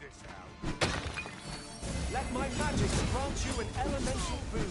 this out. Let my magic grant you an elemental boon.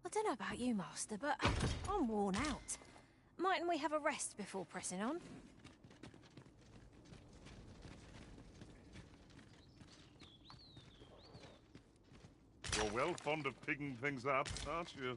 I don't know about you, Master, but I'm worn out. Mightn't we have a rest before pressing on? You're well fond of picking things up, aren't you?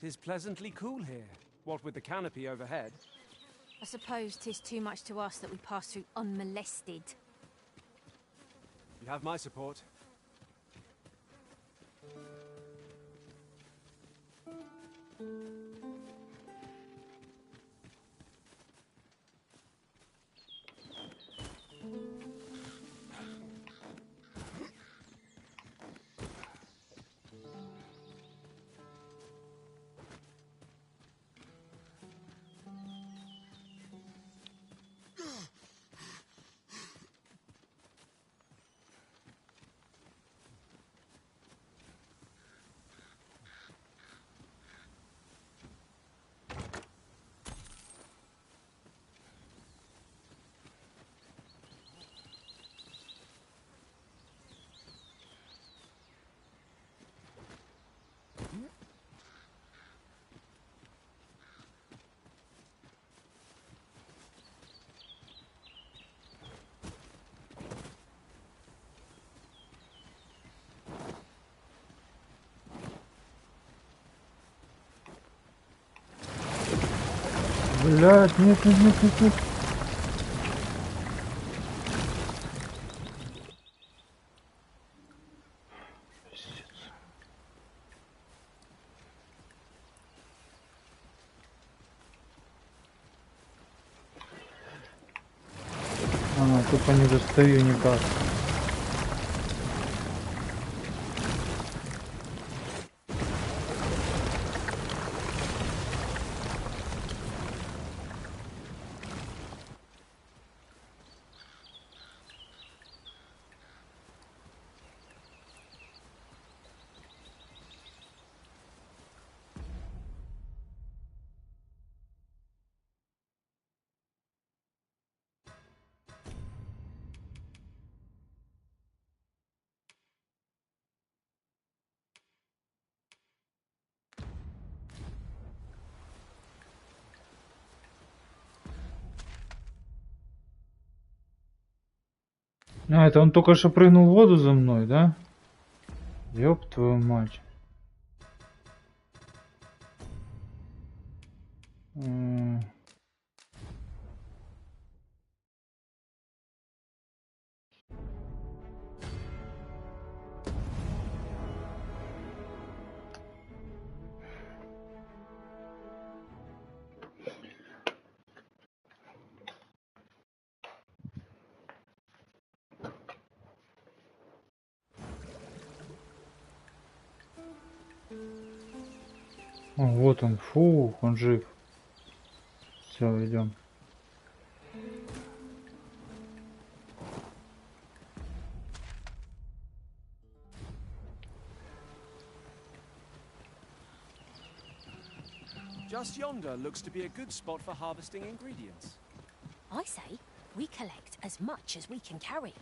Tis pleasantly cool here, what with the canopy overhead. I suppose 'tis too much to ask that we pass through unmolested. You have my support. Блядь, нет, нет, нет, нет, нет. Тупо не достаю никак. А, это он только что прыгнул в воду за мной, да? Ёб твою мать. О, вот он, фух, он жив. Все, идем. Just yonder looks to be a good spot for harvesting ingredients. I say we collect as much as we can carry.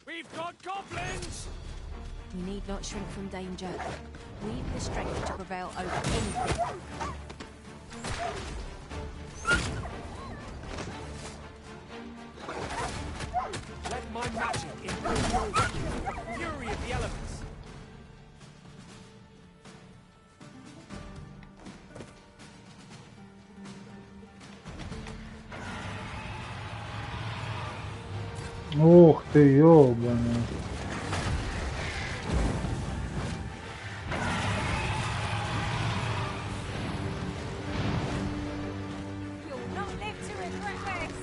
We've got goblins! We need not shrink from danger. We've the strength to prevail over anything. Let my magic improve your weapon, the fury of the elements. Ух ты, ёбаный. You'll not live to regret this.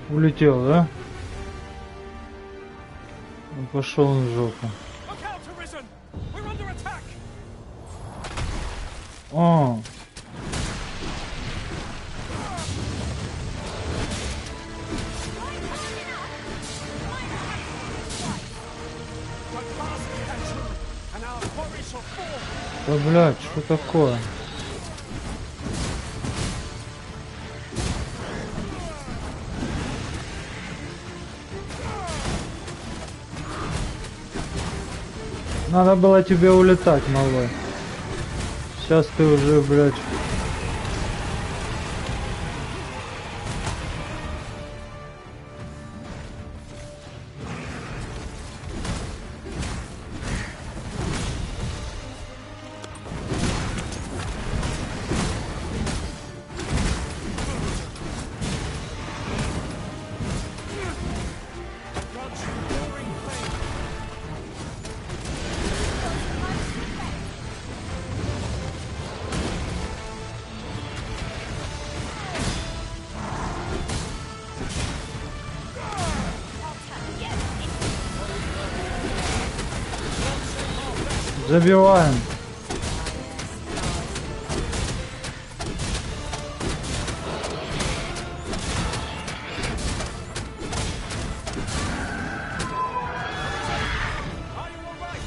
Улетел, да? Он пошел в жопу. Look out, Arisen! We're under attack! О! But fast and true, and our quarry shall fall! Да блядь, что такое? Надо было тебе улетать, малой. Сейчас ты уже, блядь. Забиваем. Are you all right?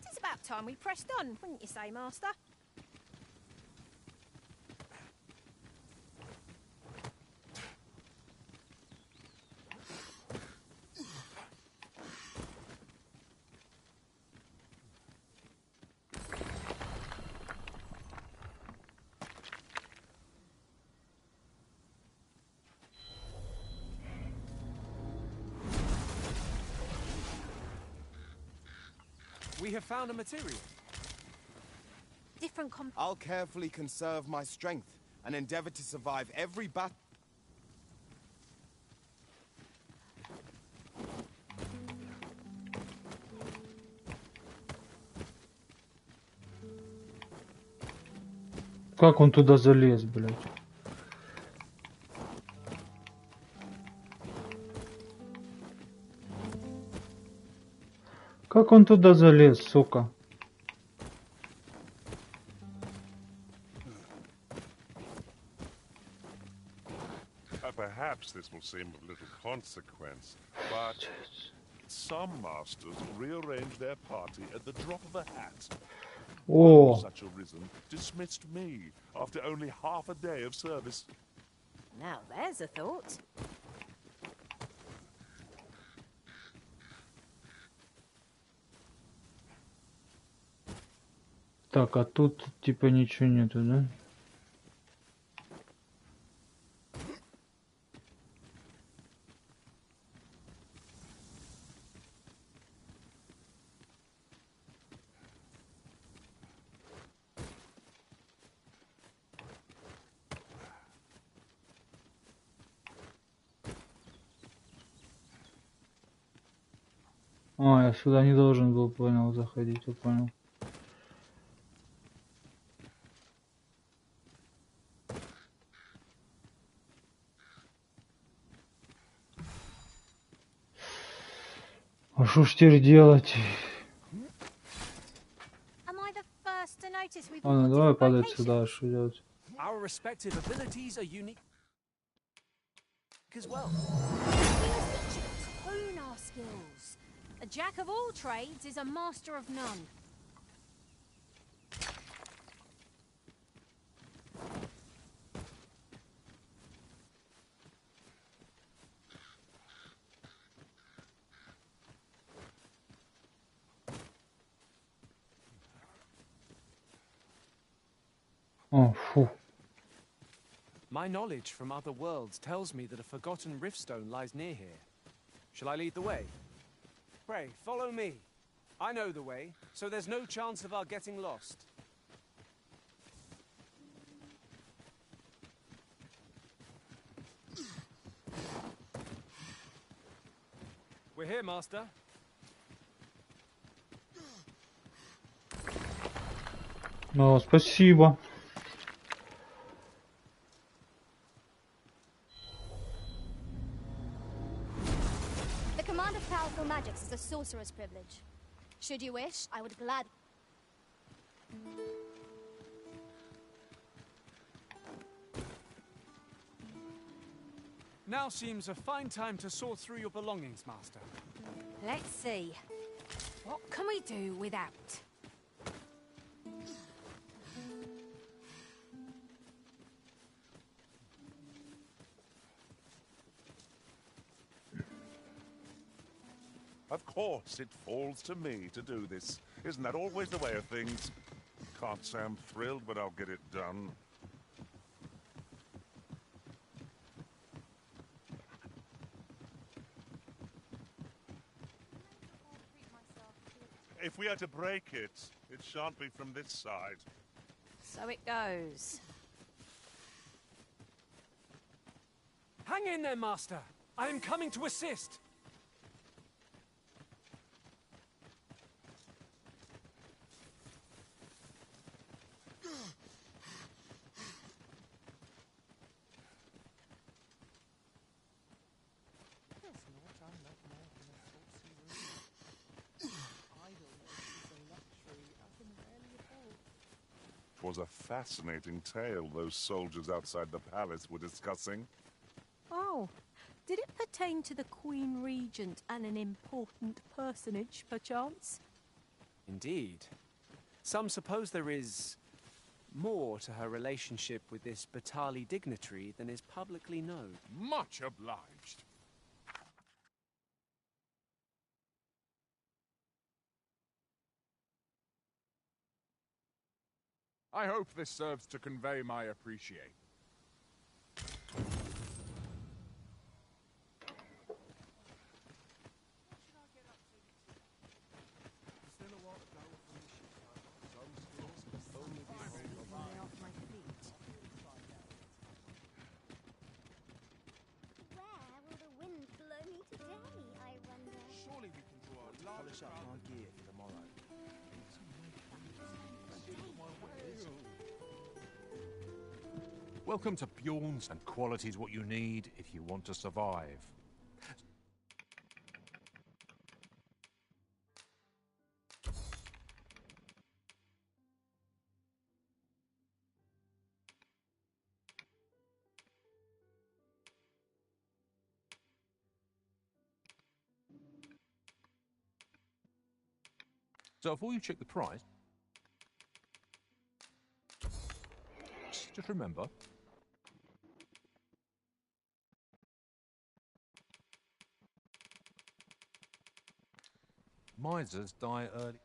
It's about time we pressed on, wouldn't you say, Master? We have found a material. Different I'll carefully conserve my strength and endeavor to survive every battle. Как он туда залез, блядь? Как он туда залез, сука? Perhaps this will seem of little consequence, but some masters rearrange their party at the drop of a hat. О, Such a risen dismissed me after only half a day of service. Now there's a thought. так, а тут типа ничего нету, да? А, я сюда не должен был, понял, заходить, я понял. А что ж теперь делать? Am I the first to notice we've Ладно, all got давай different падать vocations? сюда, что делать? Our respective abilities are unique as well. We should hone our skills. A jack of all trades is a master of none. О, фу. My knowledge from other worlds tells me that a forgotten riftstone lies near here. Shall I lead the way? Pray, follow me. I know the way, so there's no chance of our getting lost. We're here, Master. Ну, спасибо. The command of powerful magics is a sorcerer's privilege. Should you wish, I would glad. Now seems a fine time to sort through your belongings, Master. Let's see. What can we do without? Of course, it falls to me to do this. Isn't that always the way of things? Can't say I'm thrilled, but I'll get it done. If we are to break it, it shan't be from this side. So it goes. Hang in there, Master. I am coming to assist. It was a fascinating tale those soldiers outside the palace were discussing. Oh, did it pertain to the Queen Regent and an important personage, perchance? Indeed. Some suppose there is more to her relationship with this Batali dignitary than is publicly known. Much obliged. I hope this serves to convey my appreciation. Where will the wind blow me today, I wonder? Surely we can draw a large polish up our gear for tomorrow. Welcome to Bjorn's, and quality is what you need if you want to survive. So before you check the price, just remember, misers die early.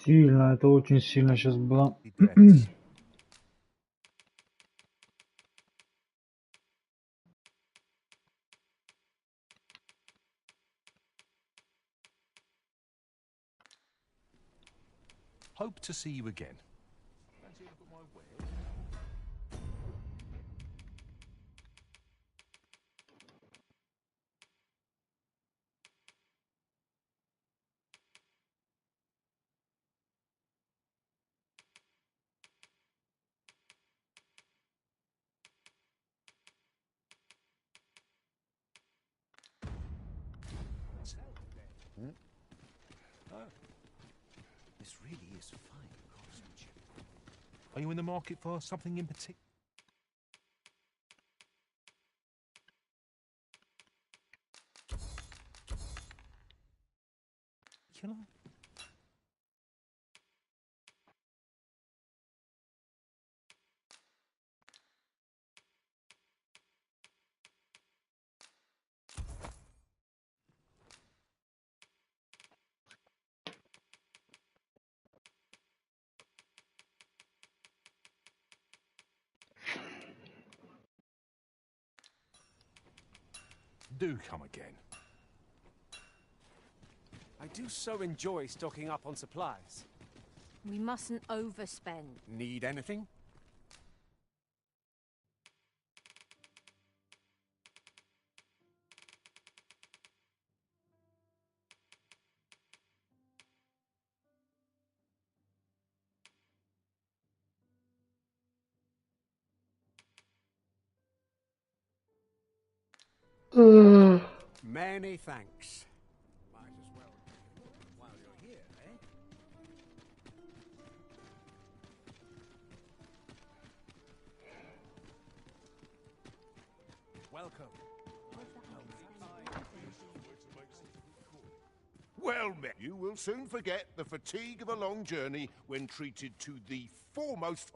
Сильно, это очень сильно сейчас было. Deaths. Hope to see you again. Fancy a look at my wares? This really is fine craftsmanship. Are you in the market for something in particular? Do come again. I do so enjoy stocking up on supplies. We mustn't overspend. Need anything? Many thanks. Might as well while you're here, eh? Welcome. Well met. You will soon forget the fatigue of a long journey when treated to the foremost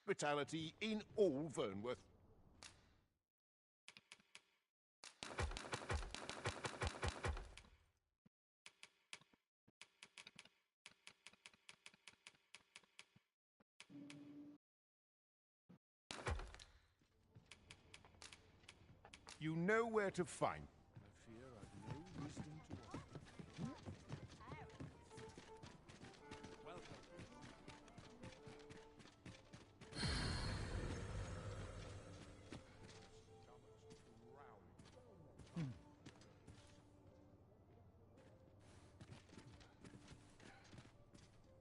hospitality in all Vernworth. You know where to find. I fear I've no wisdom to offer. Welcome.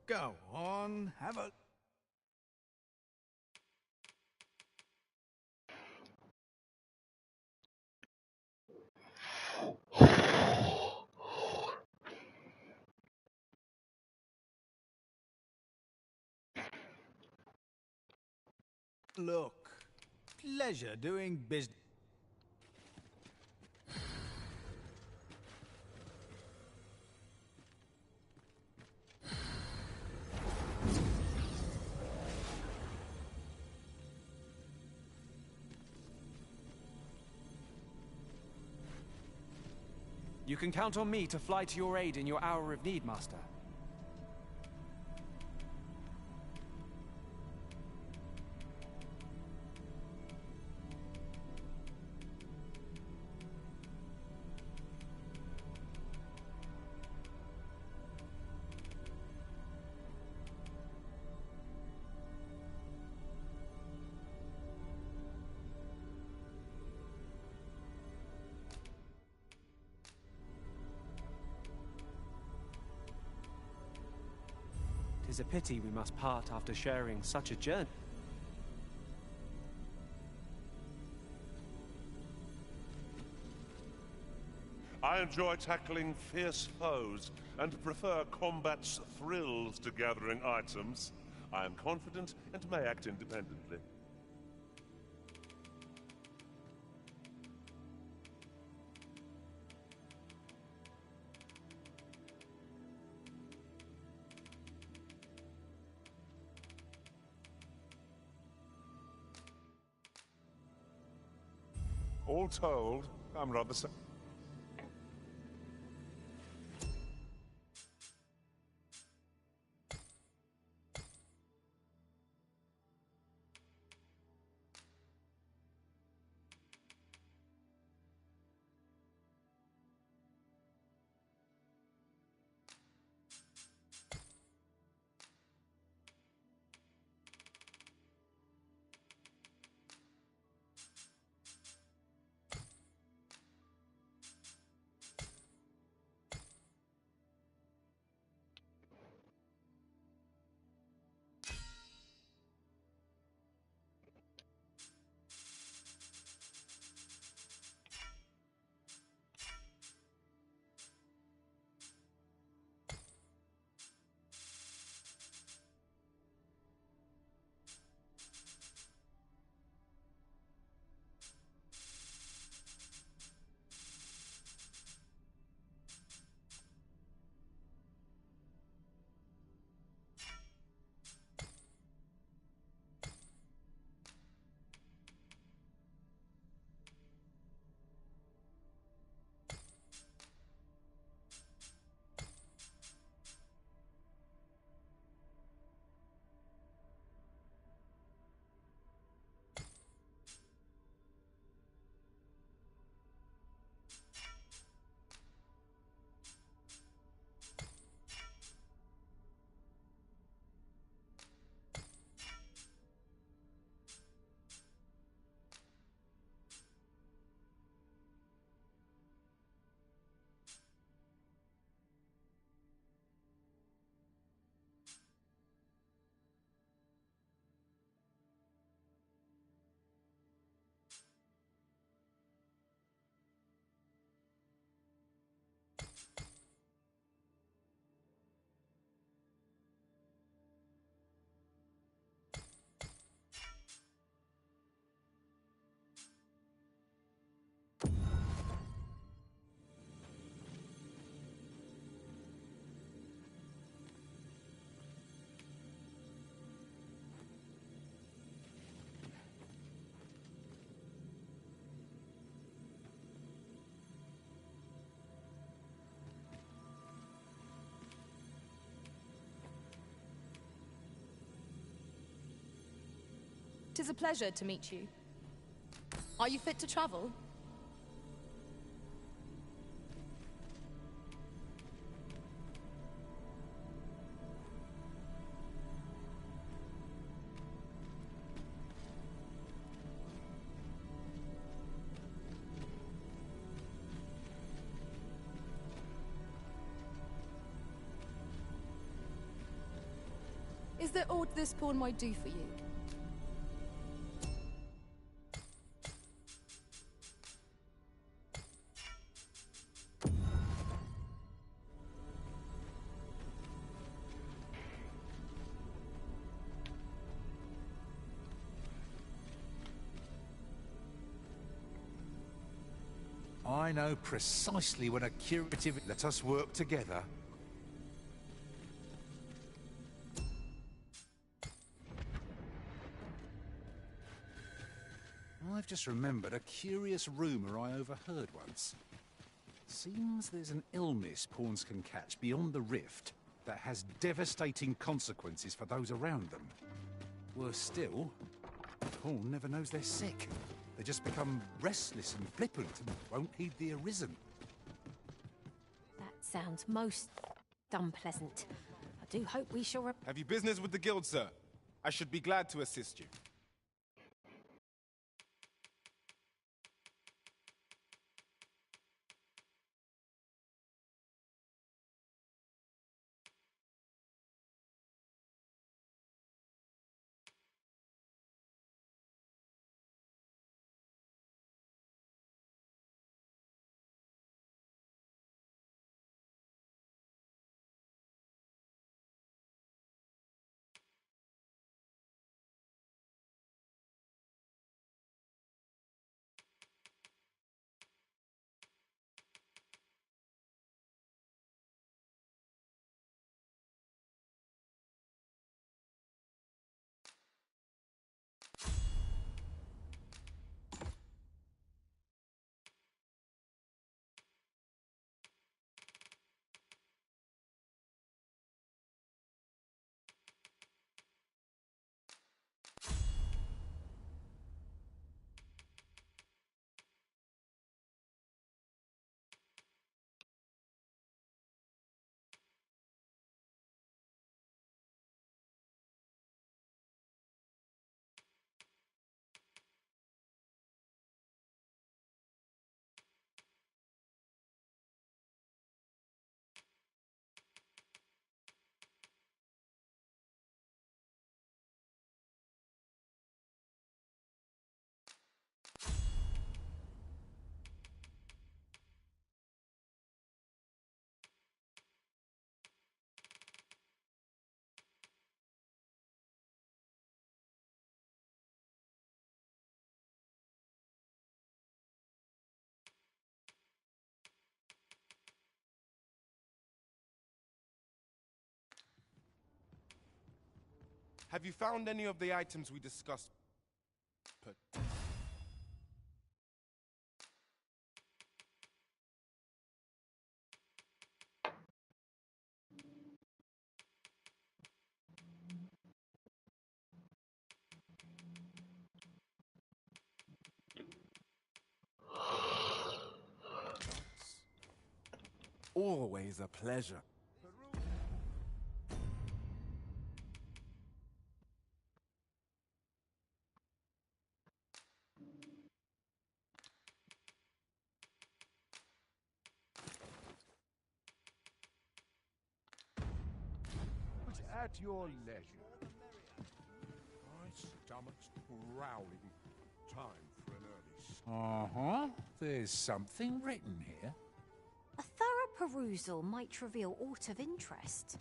Go on, have a... Look, pleasure doing business. You can count on me to fly to your aid in your hour of need, Master. Tis a pity we must part after sharing such a journey. I enjoy tackling fierce foes and prefer combat's thrills to gathering items. I am confident and may act independently. All told, I'm rather 'Tis a pleasure to meet you. Are you fit to travel? Is there aught this pawn might do for you? I know precisely when a curative... Let us work together. I've just remembered a curious rumour I overheard once. Seems there's an illness pawns can catch beyond the rift that has devastating consequences for those around them. Worse still, the pawn never knows they're sick. They just become restless and flippant and won't heed the arisen. That sounds most unpleasant. I do hope we shall... Have you business with the guild, sir? I should be glad to assist you. Have you found any of the items we discussed? Always a pleasure. At your leisure. My stomach's growling. Time for an early... Uh-huh. There's something written here. A thorough perusal might reveal aught of interest.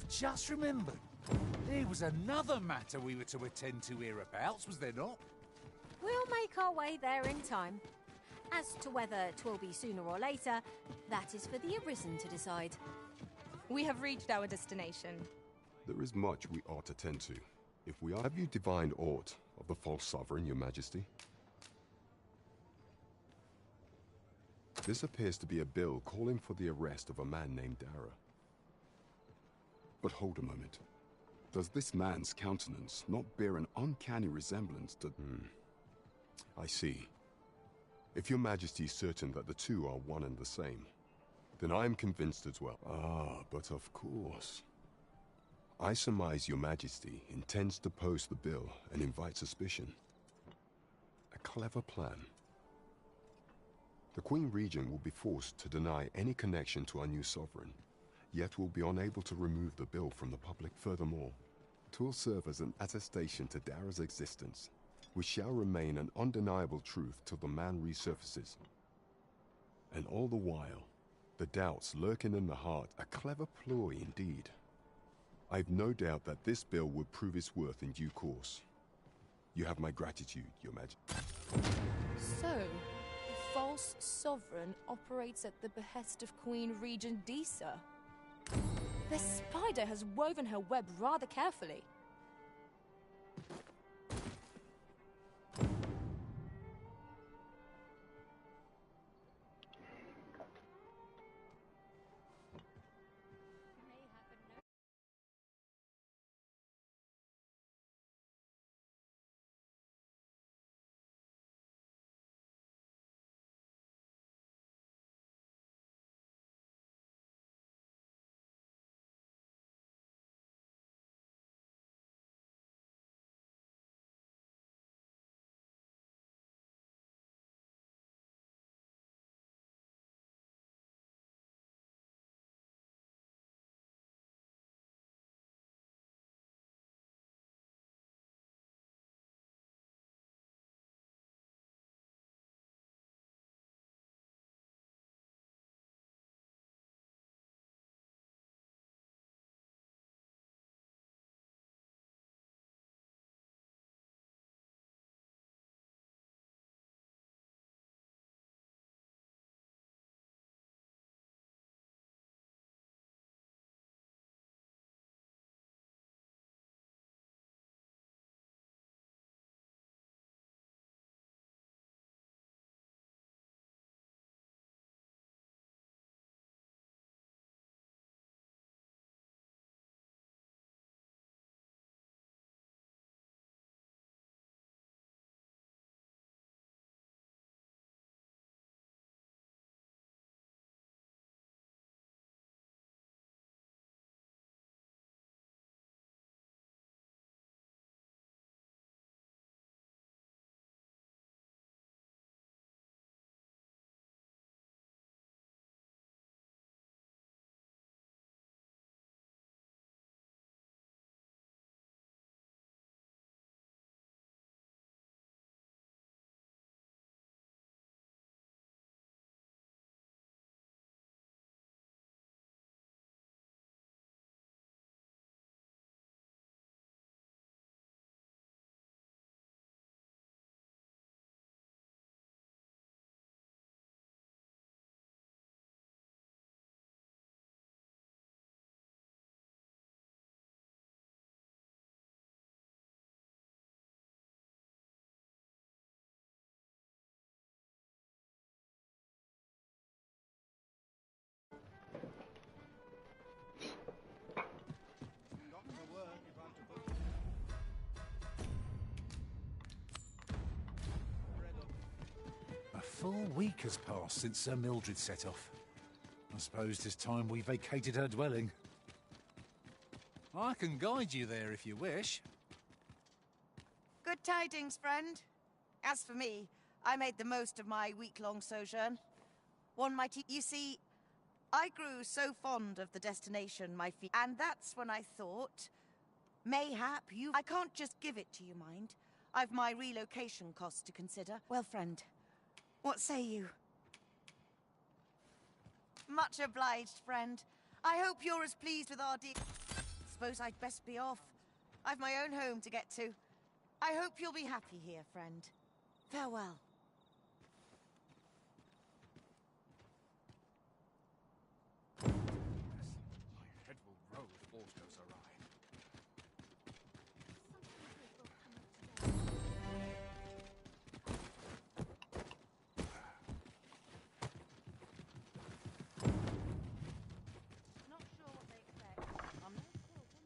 Just remembered, there was another matter we were to attend to hereabouts, was there not? We'll make our way there in time. As to whether 'twill be sooner or later, that is for the Arisen to decide. We have reached our destination. There is much we ought to tend to. If we are... Have you divined aught of the false sovereign, your majesty? This appears to be a bill calling for the arrest of a man named Dara. But hold a moment. Does this man's countenance not bear an uncanny resemblance to... I see. If your majesty is certain that the two are one and the same, then I am convinced as well. Ah, but of course. I surmise your majesty intends to post the bill and invite suspicion. A clever plan. The Queen Regent will be forced to deny any connection to our new sovereign, yet will be unable to remove the bill from the public. Furthermore, it will serve as an attestation to Dara's existence, which shall remain an undeniable truth till the man resurfaces. And all the while, the doubts lurking in the heart, a clever ploy indeed. I've no doubt that this bill would prove its worth in due course. You have my gratitude, your majesty. So, the false sovereign operates at the behest of Queen Regent Disa. The spider has woven her web rather carefully. A full week has passed since Sir Mildred set off. I suppose 'tis time we vacated her dwelling. I can guide you there if you wish. Good tidings, friend. As for me, I made the most of my week-long sojourn. One might... You see, I grew so fond of the destination my feet... And that's when I thought... Mayhap you... I can't just give it to you, mind. I've my relocation costs to consider. Well, friend, what say you? Much obliged, friend. I hope you're as pleased with our deal. Suppose I'd best be off. I've my own home to get to. I hope you'll be happy here, friend. Farewell. My head will roll if balls goes awry. Not sure what they expect. I'm no skill, am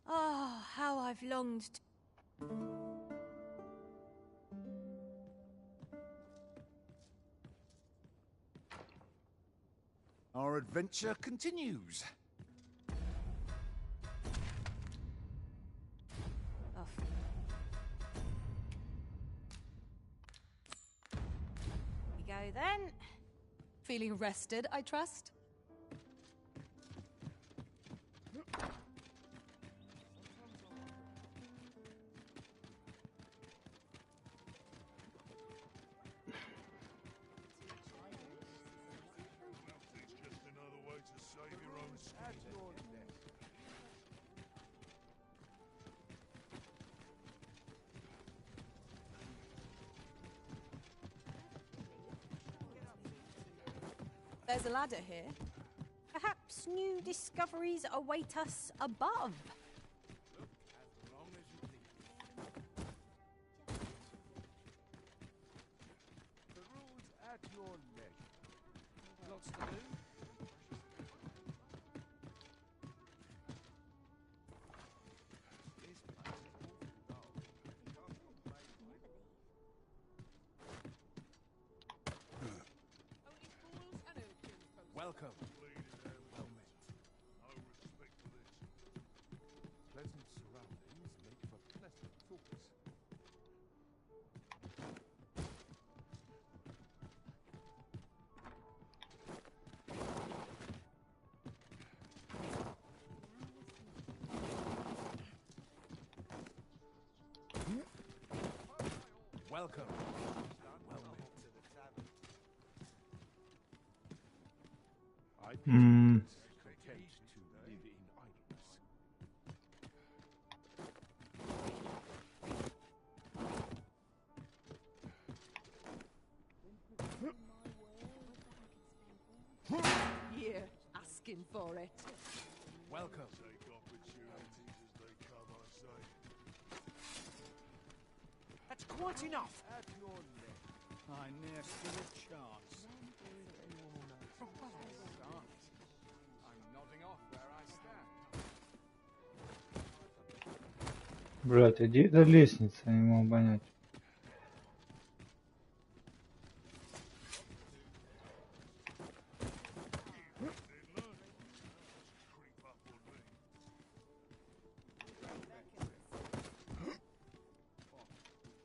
I? Ah, how I've longed to... Our adventure continues. Off. We go then. Feeling rested, I trust? It's just another way to save your own skin. There's a ladder here. Perhaps new discoveries await us above. As long as you please. The rules at your leisure. Lots to do. This place is awful dull. Can't complain, mate. Welcome. Well met. No respect for this. Pleasant surroundings make for pleasant thoughts. Welcome. Well met. To the tavern. I Hmm. content to live in idleness. Here, asking for it. Welcome. Take opportunities as they come, I say. That's quite enough. At your leisure. I ne'er stood a chance. I'm nodding off where I stand. Блять, иди до лестницы, я не могу понять. Creep up on me.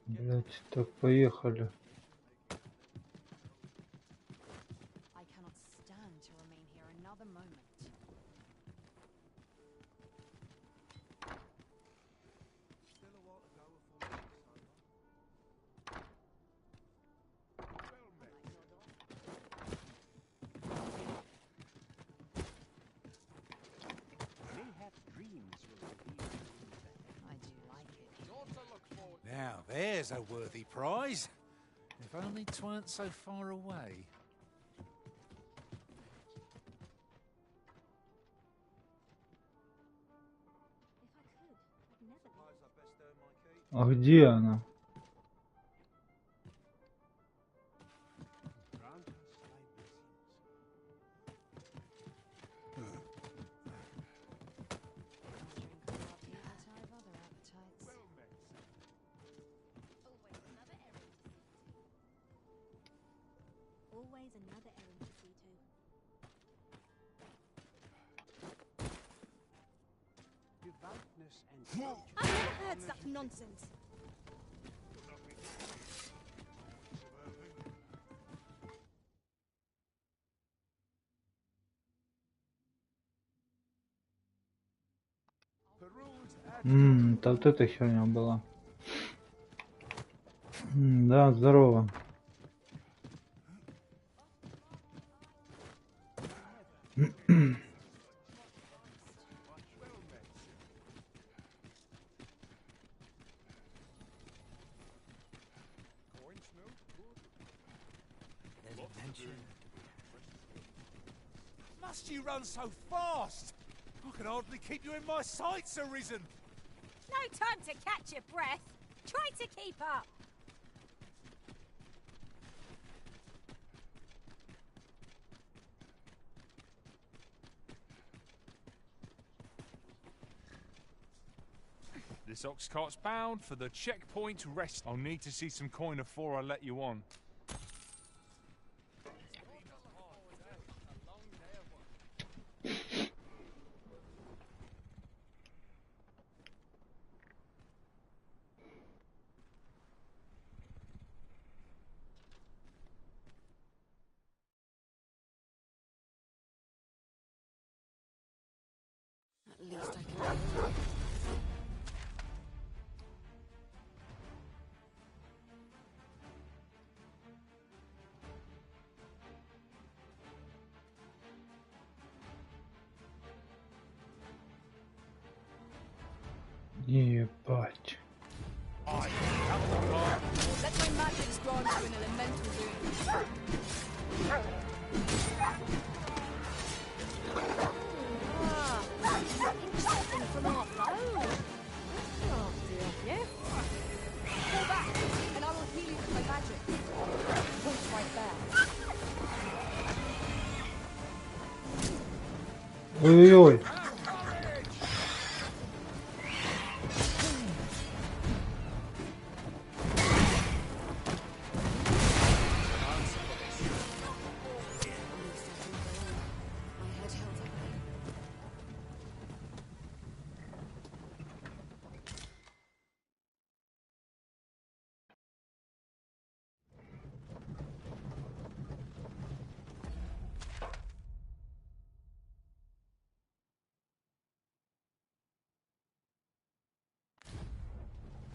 Блять, так поехали. I cannot stand to remain here another moment. Still a while to go before it's over. Well met. Mayhap dreams will reveal I do like it. Daughter look forward. Now, there's a worthy prize. If only 'tweren't so far away. А где она? grant us thy blessings. Always another errand to see to. Devoutness and I've never heard such nonsense. The rules at Это вот эта херня была. Да, здорово. Must you run so fast? I can hardly keep you in my sights, Arisen. No time to catch your breath. Try to keep up. This ox cart's bound for the checkpoint rest. I'll need to see some coin before I let you on. At least I can do it. Ебать. Let my magics grant you an elemental doom. Interesting from our bow. Oh, dear. Yeah? Fall back, and I will heal you with my magic. Point right there. Ой-ой-ой.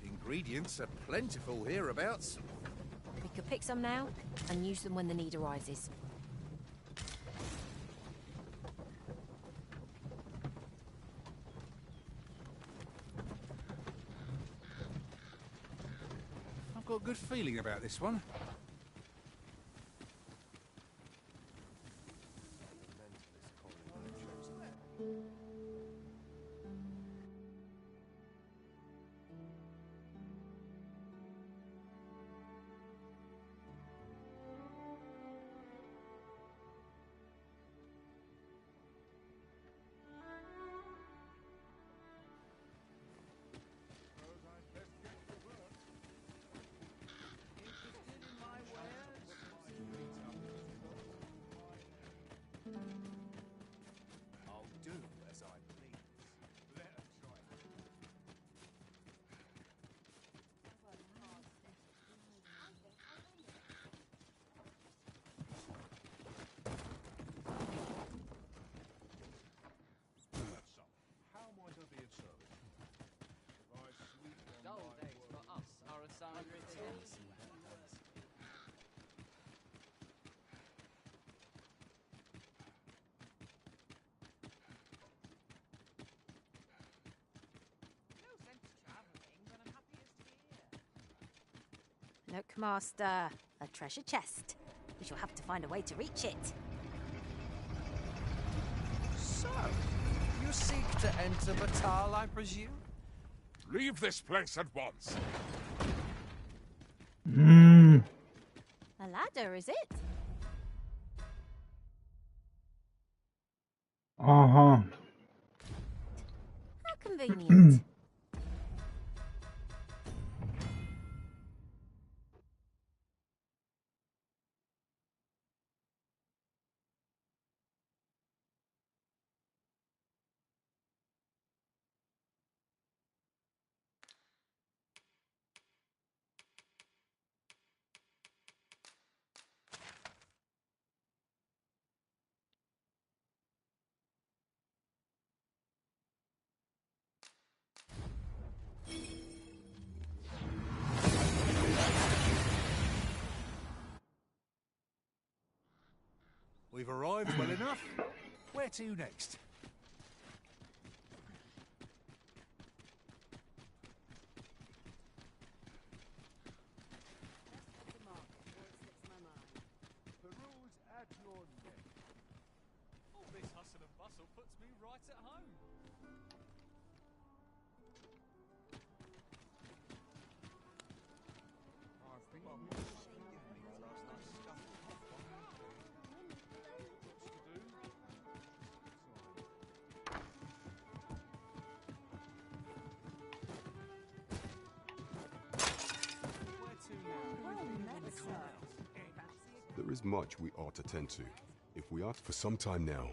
Ingredients are plentiful hereabouts. We could pick some now and use them when the need arises. I've got a good feeling about this one. Look, Master, a treasure chest. We shall have to find a way to reach it. So, you seek to enter Batal, I presume? Leave this place at once. A ladder, is it? Ага. How convenient. We've arrived well enough. Where to next? The rules puts me right at home. There is much we ought to tend to. If we are for some time now,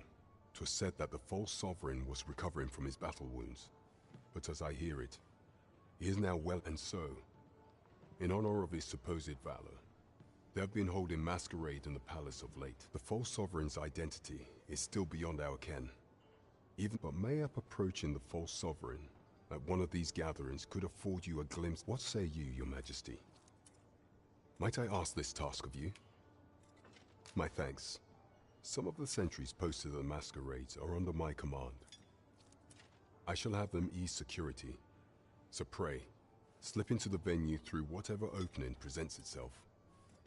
'twas said that the false sovereign was recovering from his battle wounds. But as I hear it, he is now well, and so, in honor of his supposed valor, they have been holding masquerade in the palace of late. The false sovereign's identity is still beyond our ken. But mayhap approaching the false sovereign at one of these gatherings could afford you a glimpse. What say you, your majesty? Might I ask this task of you? My thanks. Some of the sentries posted at the masquerades are under my command. I shall have them ease security. So pray, slip into the venue through whatever opening presents itself.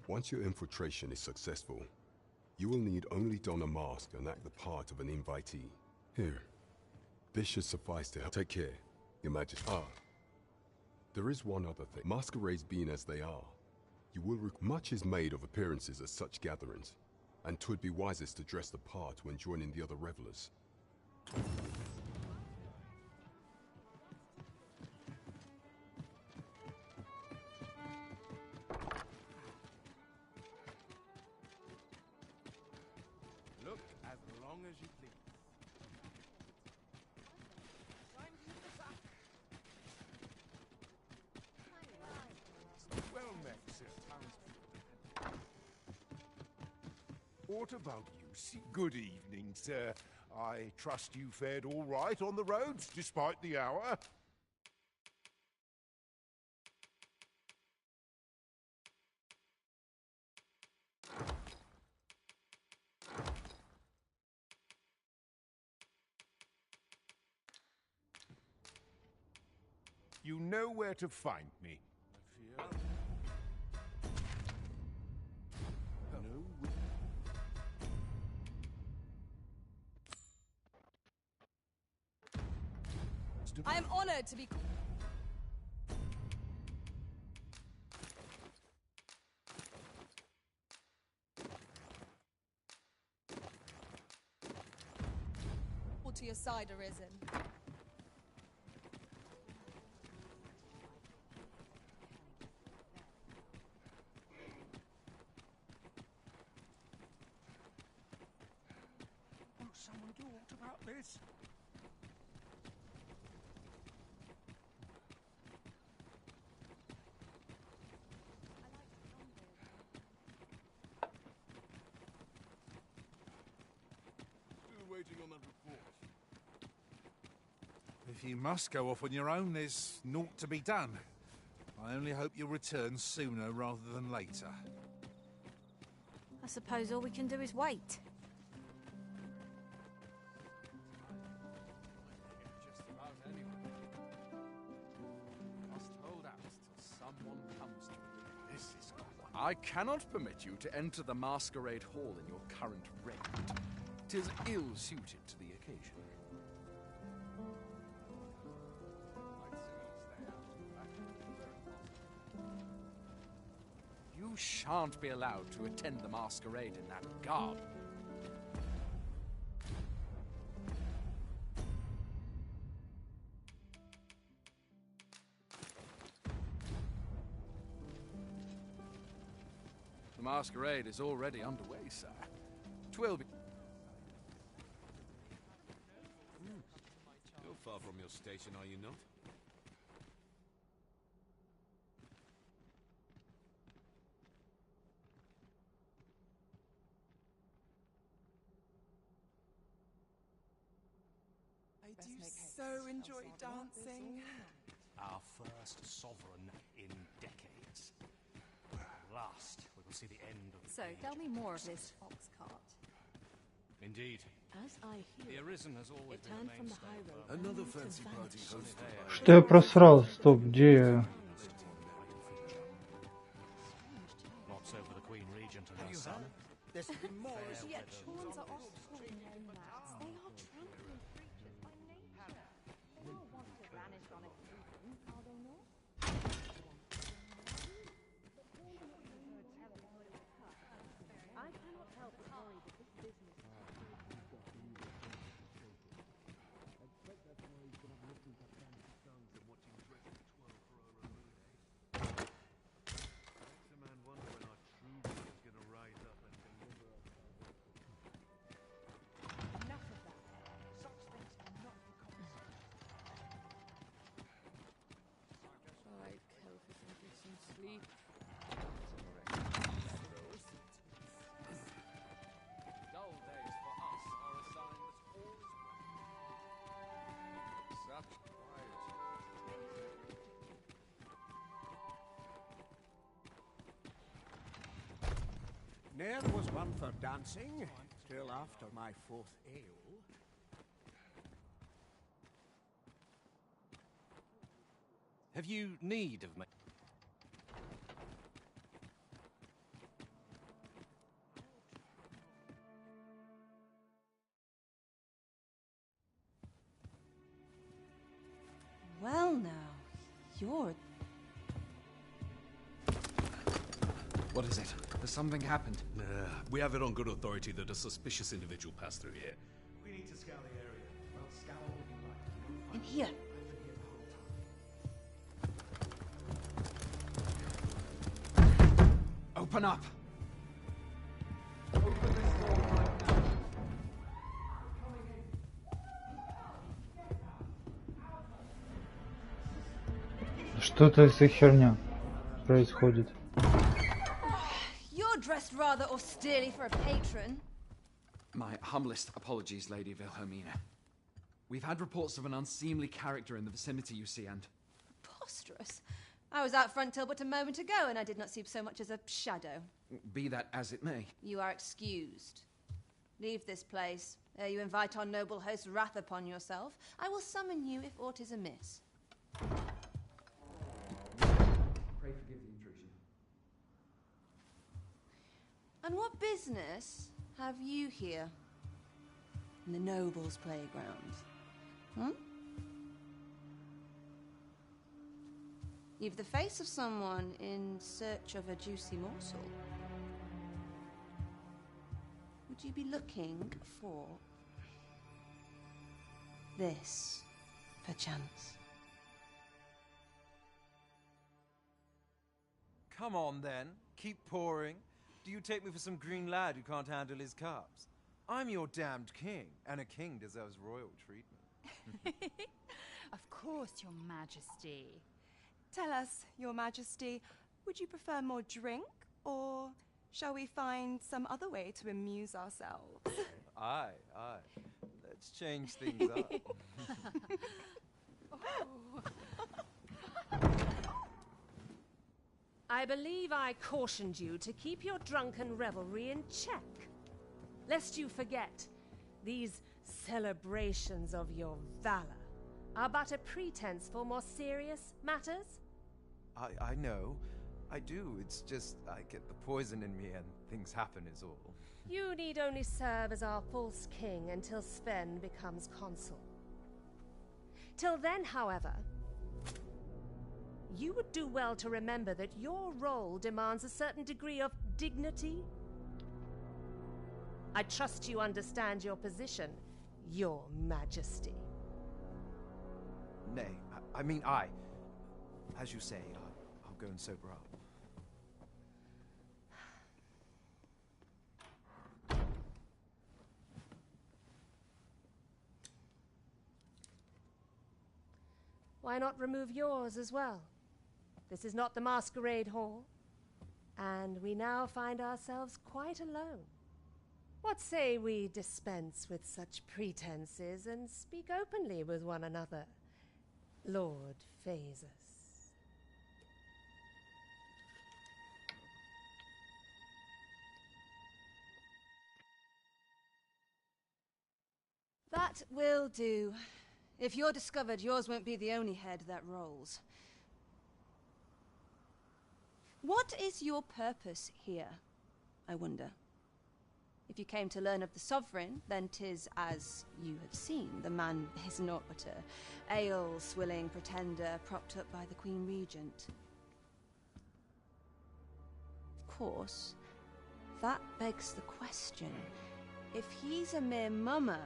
Once your infiltration is successful, you will need only don a mask and act the part of an invitee. Here. This should suffice to help. Take care, your majesty. There is one other thing. Masquerades being as they are, you will much is made of appearances at such gatherings, and 'twould be wisest to dress the part when joining the other revelers. Look as long as you please. Well met, sir. What about you? Good evening, sir. I trust you fared all right on the roads, despite the hour. You know where to find me. I am honored to be... to your side, Arisen. Will someone do aught about this? Waiting on that report. If you must go off on your own, there's naught to be done. I only hope you'll return sooner rather than later. I suppose all we can do is wait. Just about anyone. Must hold out till someone comes to me. This is cool. I cannot permit you to enter the masquerade hall in your current raiment. 'Tis ill-suited to the occasion. You shan't be allowed to attend the masquerade in that garb. The masquerade is already underway, sir. 'Twill be... You're far from your station, are you not? I do so enjoy dancing. Our first sovereign in decades. At last, we will see the end of the So, tell me more of this ox cart. Indeed. As I hear, The Arisen has always it been turned a from the mainstay high of road. Another fancy party hosted. Что я просрал? Стоп, где я? Lots over the Queen Regent and her son. There's been more. Yet pawns are oft called nomads. They are trampling Ne'er was one for dancing, till after my fourth ale. Have you need of me? Well now, you're... What is it? Has something happened? We have it on good authority that a suspicious individual passed through here. We need to scour the area. Well, scour what you like. In here. Open up! Что-то за херня происходит. You're dressed rather austerely for a patron. My humblest apologies, Lady Wilhelmina. We've had reports of an unseemly character in the vicinity, you see, and... Preposterous. I was out front till but a moment ago, and I did not see so much as a shadow. Be that as it may. You are excused. Leave this place, ere you invite our noble host's wrath upon yourself. I will summon you if aught is amiss. Pray forgive the intrusion. And what business have you here? In the nobles' playground? Hmm? You've the face of someone in search of a juicy morsel. Would you be looking for this, perchance? Come on, then. Keep pouring. Do you take me for some green lad who can't handle his cups? I'm your damned king, and a king deserves royal treatment. Of course, Your Majesty. Tell us, Your Majesty, would you prefer more drink, or shall we find some other way to amuse ourselves? Aye. Let's change things up. I believe I cautioned you to keep your drunken revelry in check, lest you forget these celebrations of your valor are but a pretense for more serious matters. I know. I do. It's just I get the poison in me and things happen is all. You need only serve as our false king until Sven becomes consul. Till then, however, you would do well to remember that your role demands a certain degree of dignity. I trust you understand your position, Your Majesty. Nay, I mean I. As you say, I'll go and sober up. Why not remove yours as well? This is not the masquerade hall, and we now find ourselves quite alone. What say we dispense with such pretenses and speak openly with one another, Lord Phaesus? That will do. If you're discovered, yours won't be the only head that rolls. What is your purpose here, I wonder? If you came to learn of the Sovereign, then 'tis as you have seen. The man is naught but a ale-swilling pretender propped up by the Queen Regent. Of course, that begs the question. If he's a mere mummer,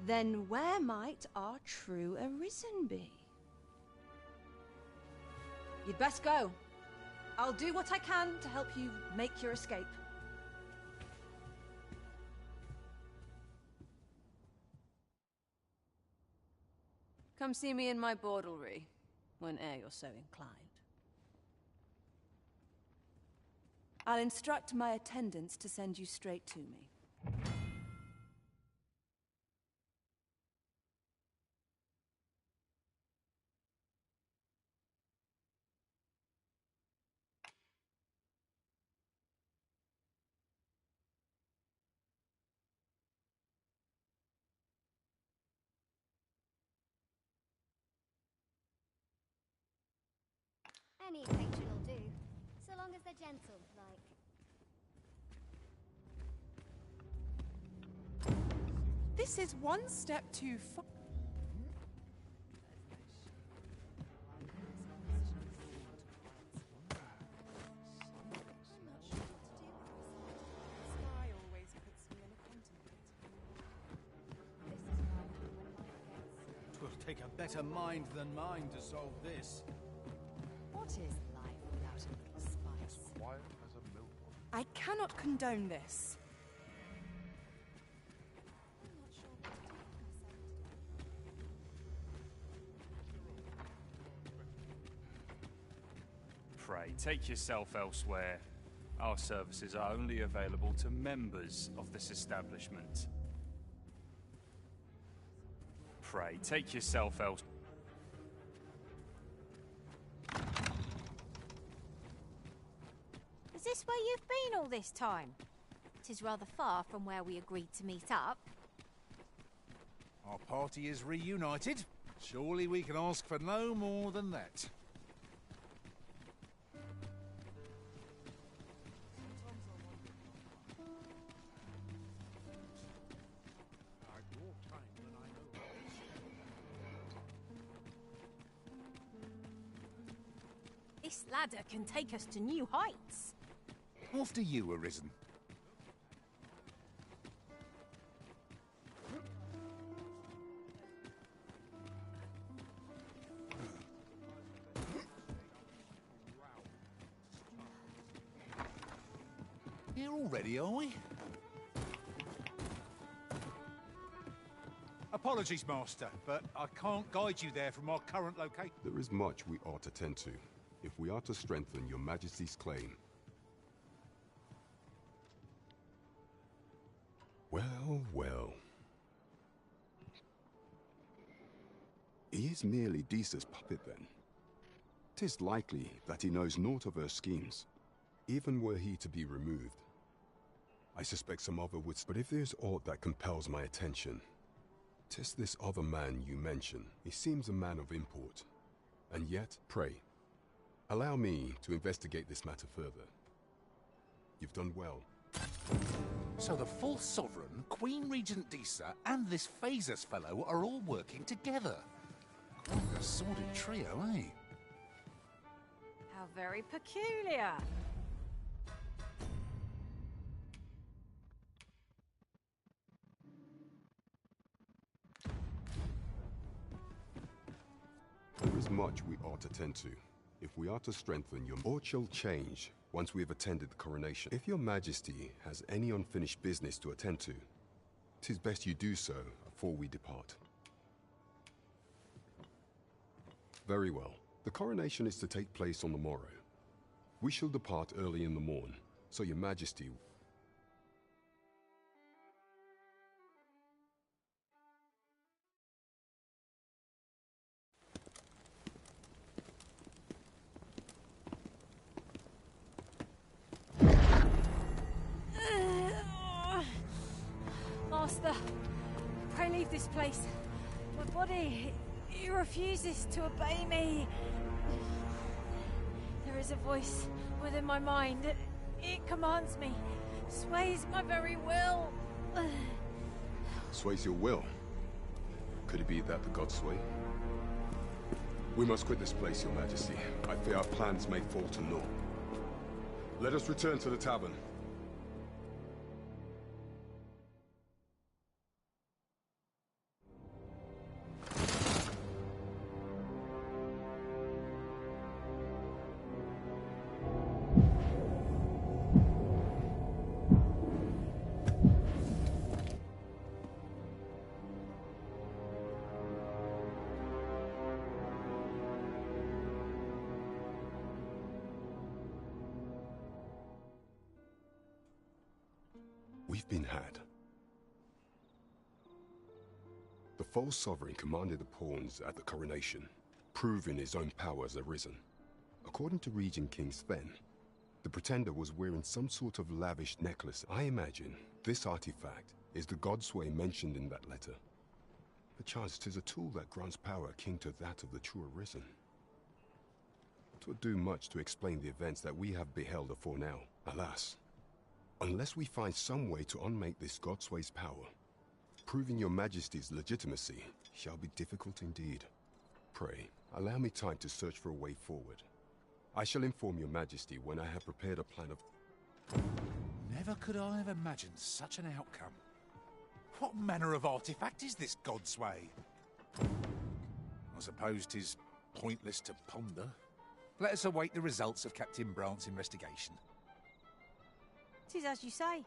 then where might our true arisen be? You'd best go. I'll do what I can to help you make your escape. Come see me in my bordlery, whene'er you're so inclined. I'll instruct my attendants to send you straight to me. Any patron will do, so long as they're gentle, like. This is one step too far. Twill take a better mind than mine to solve this. What is life without a little spice? Quiet as a mill pond. I cannot condone this. Pray, take yourself elsewhere. Our services are only available to members of this establishment. Pray, take yourself elsewhere. Is this where you've been all this time? 'Tis rather far from where we agreed to meet up. Our party is reunited. Surely we can ask for no more than that. This ladder can take us to new heights. After you, Arisen. Here already, are we? Apologies, Master, but I can't guide you there from our current location. There is much we ought to tend to, if we are to strengthen your Majesty's claim. Well, well. He is merely Disa's puppet, then. 'Tis likely that he knows naught of her schemes, even were he to be removed. I suspect some other would, but if there's aught that compels my attention, 'tis this other man you mention. He seems a man of import, and yet, pray, allow me to investigate this matter further. You've done well. So the false sovereign, Queen Regent Disa, and this Phasus fellow are all working together. Quite a sordid trio, eh? How very peculiar. There is much we ought to tend to, if we are to strengthen your... Or shall change once we have attended the coronation. If your Majesty has any unfinished business to attend to, 'tis best you do so before we depart. Very well. The coronation is to take place on the morrow. We shall depart early in the morn, so your Majesty... Master, pray leave this place. My body, it refuses to obey me. There is a voice within my mind. It commands me, sways my very will. Sways your will? Could it be that the gods sway? We must quit this place, your Majesty. I fear our plans may fall to naught. Let us return to the tavern. We've been had. The false sovereign commanded the pawns at the coronation, proving his own power as Arisen. According to Regent King Sven, the pretender was wearing some sort of lavish necklace. I imagine this artifact is the godsway mentioned in that letter. Perchance 'tis a tool that grants power akin to that of the true Arisen. 'Twould do much to explain the events that we have beheld afore now. Alas, unless we find some way to unmake this Godsway's power, proving your majesty's legitimacy shall be difficult indeed. Pray, allow me time to search for a way forward. I shall inform your majesty when I have prepared a plan of... Never could I have imagined such an outcome. What manner of artifact is this Godsway? I suppose 'tis pointless to ponder. Let us await the results of Captain Brant's investigation. 'Tis as you say.